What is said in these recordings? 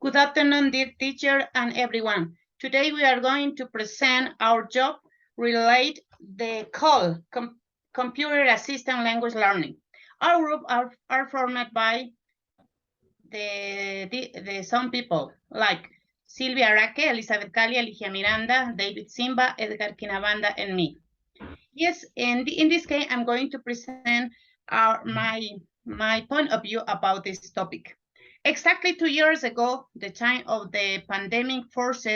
Good afternoon, dear teacher and everyone. Today we are going to present our job related the CALL, Computer Assisted Language Learning. Our group are formed by some people like Silvia Araque, Elizabeth Cali, Alicia Miranda, David Simba, Edgar Quinabanda, and me. Yes, and in this case, I'm going to present my point of view about this topic. Exactly 2 years ago, the time of the pandemic forced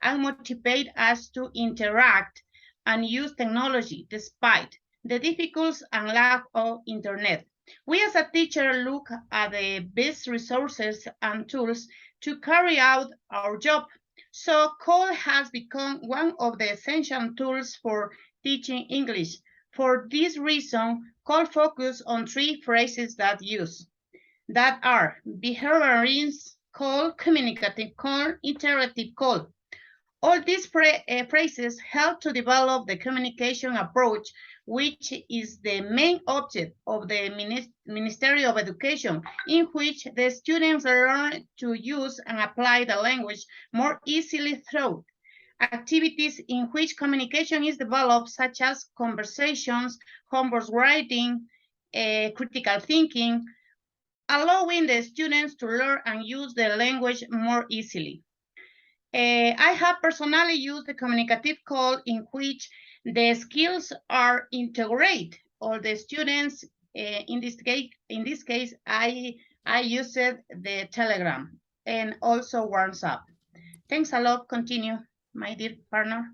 and motivated us to interact and use technology despite the difficulties and lack of internet. We as a teacher look at the best resources and tools to carry out our job. So CALL has become one of the essential tools for teaching English. For this reason, CALL focus on 3 phrases that are behaviorist CALL, communicative CALL, interactive CALL. All these phrases help to develop the communication approach, which is the main object of the Ministry of Education, in which the students learn to use and apply the language more easily through activities in which communication is developed, such as conversations, homework writing, critical thinking, allowing the students to learn and use the language more easily. I have personally used the communicative CALL in which the skills are integrated. All the students, in this case, I used the Telegram and also WhatsApp. Thanks a lot. Continue, my dear partner.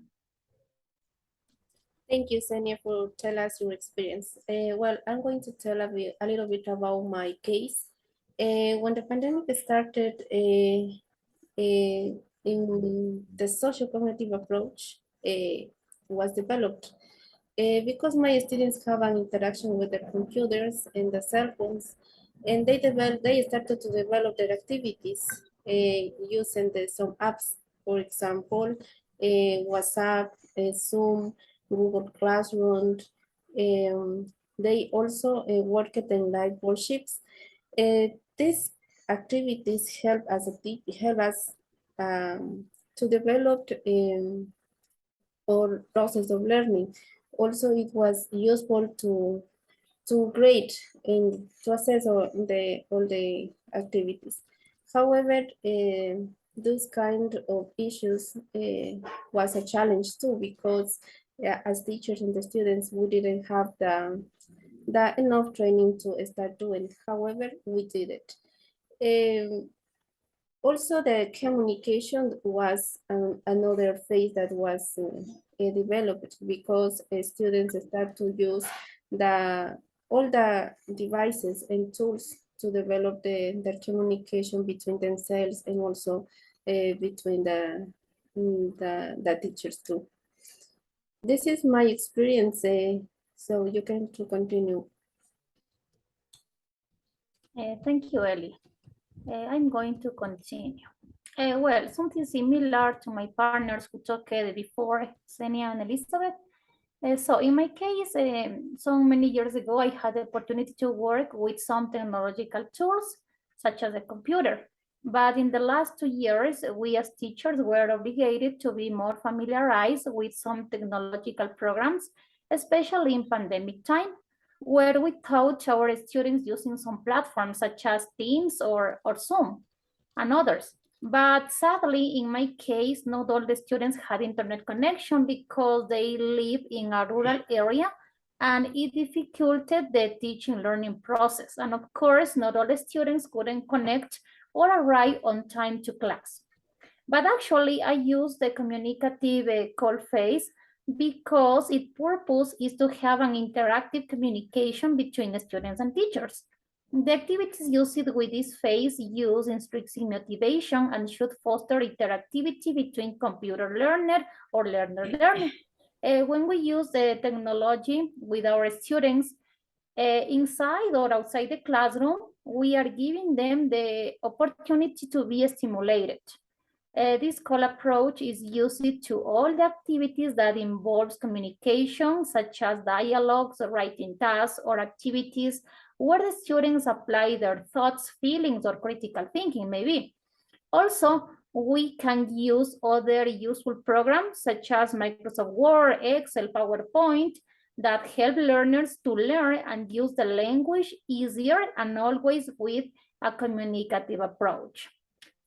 Thank you, Senia, for telling us your experience. Well, I'm going to tell a little bit about my case. When the pandemic started, in the social cognitive approach was developed because my students have an interaction with the computers and the cell phones, and they started to develop their activities using some apps, for example, WhatsApp, Zoom, Google Classroom. They also worked in live workshops. These activities help us to develop our process of learning. Also, it was useful to grade and to assess all the activities. However, those kind of issues was a challenge too, because as teachers and the students, we didn't have the enough training to start doing. However, we did it. Also, the communication was another phase that was developed because students start to use all the devices and tools to develop their communication between themselves and also between the teachers too. This is my experience, so you can continue. Thank you, Ellie. I'm going to continue. Well, something similar to my partners who talked before, Xenia and Elizabeth. So in my case, so many years ago, I had the opportunity to work with some technological tools, such as a computer. But in the last 2 years, we as teachers were obligated to be more familiarized with some technological programs, especially in pandemic time, where we taught our students using some platforms such as Teams or Zoom and others. But sadly, in my case, not all the students had internet connection because they live in a rural area, and it dificulted the teaching learning process. And of course, not all the students couldn't connect or arrive on time to class. But actually, I use the communicative CALL phase because its purpose is to have an interactive communication between students and teachers. The activities used with this phase use intrinsic motivation and should foster interactivity between computer learner or learner. When we use the technology with our students inside or outside the classroom, we are giving them the opportunity to be stimulated. This CALL approach is used to all the activities that involves communication, such as dialogues, writing tasks, or activities where the students apply their thoughts, feelings, or critical thinking, maybe. Also, we can use other useful programs such as Microsoft Word, Excel, PowerPoint that help learners to learn and use the language easier and always with a communicative approach.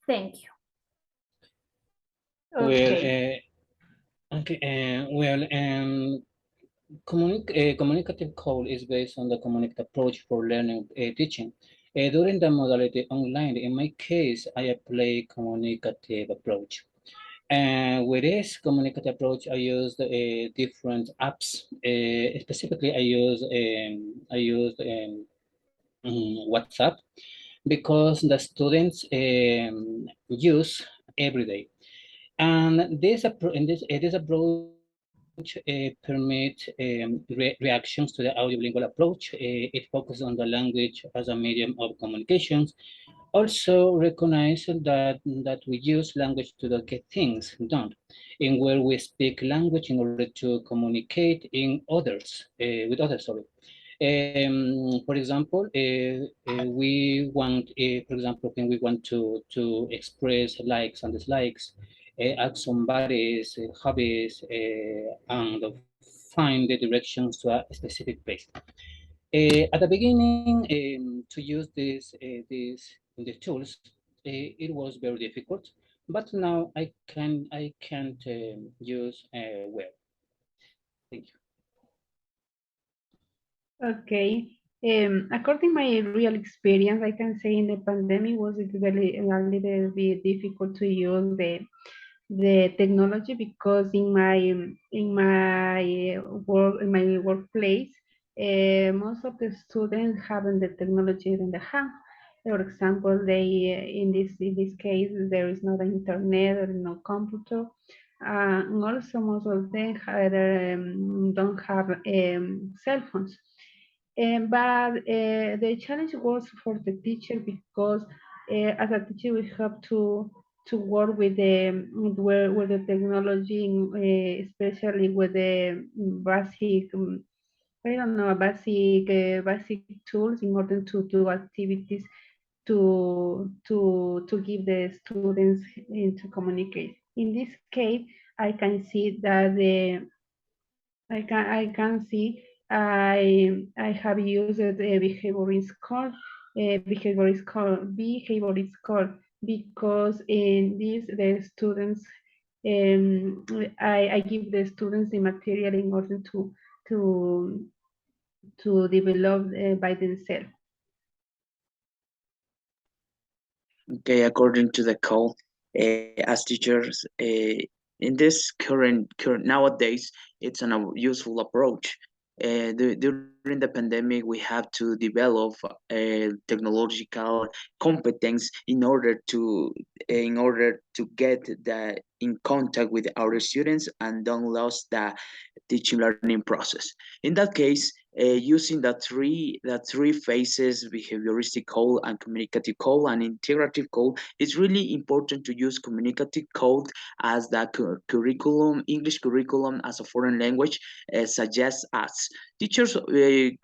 Thank you. Okay. Communicative code is based on the communicative approach for learning teaching. During the modality online, in my case, I apply communicative approach. And with this communicative approach, I used different apps. Specifically, I used WhatsApp because the students use every day. And this approach permits reactions to the audiolingual approach. It focuses on the language as a medium of communications. Also recognize that we use language to get things done, in where we speak language in order to communicate in others with others. Sorry. For example, we want, for example, when we want to express likes and dislikes, ask somebody's hobbies, and find the directions to a specific place. At the beginning, to use these tools, it was very difficult, but now I can use well. Thank you. Okay. According my real experience, I can say in the pandemic was really a little bit difficult to use the technology because in my workplace, most of the students having the technology in the hand. For example, they in this case there is not internet or no computer. And also most of them don't have cell phones. But the challenge was for the teacher because as a teacher we have to work with the technology, especially with the basic I don't know basic tools in order to do activities to give the students to communicate. In this case, I can see that I can see I have used a behavioral score because in this the students I give the students the material in order to develop by themselves. Okay, according to the call, as teachers, in this current nowadays, it's an useful approach. During the pandemic, we have to develop technological competence in order to get in contact with our students and don't lose the teaching learning process. In that case, using the three phases, behavioristic code and communicative code and integrative code, it's really important to use communicative code as the curriculum, English curriculum as a foreign language suggests us. Teachers,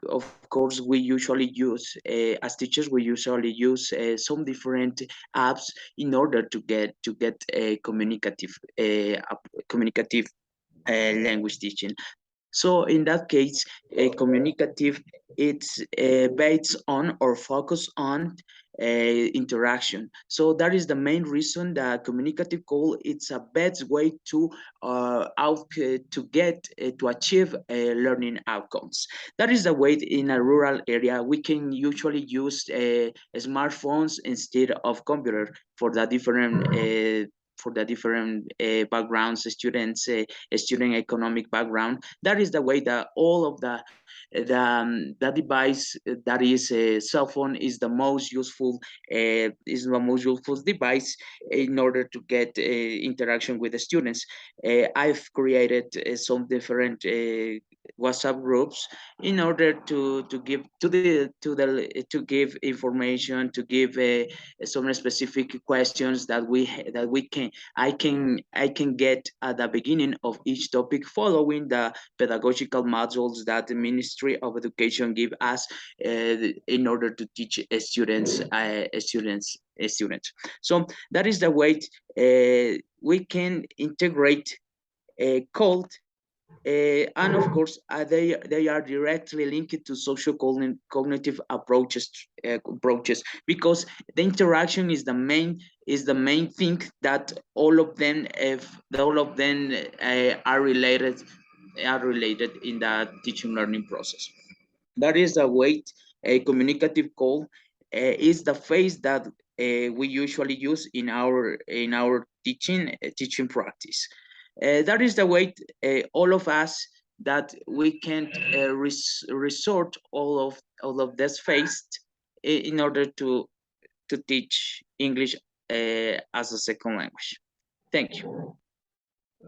of course, we usually use, as teachers, we usually use some different apps in order to get a communicative language teaching. So in that case, a communicative, it's based on or focus on interaction. So that is the main reason that communicative code, it's a best way to to achieve learning outcomes. That is the way in a rural area we can usually use smartphones instead of computer for the different backgrounds, student economic background. That is the way that all of the device that is a cell phone is the most useful device in order to get interaction with the students. I've created some different WhatsApp groups in order to give to give information, to give some specific questions that I can get at the beginning of each topic, following the pedagogical modules that the Ministry of Education give us in order to teach students. So that is the way we can integrate code, and of course they are directly linked to social cognitive approaches, because the interaction is the main thing that all of them are related in the teaching learning process. That is the way a communicative call is the phase that we usually use in our teaching practice. That is the way all of us that we can resort all of this phase in order to teach English as a second language. Thank you.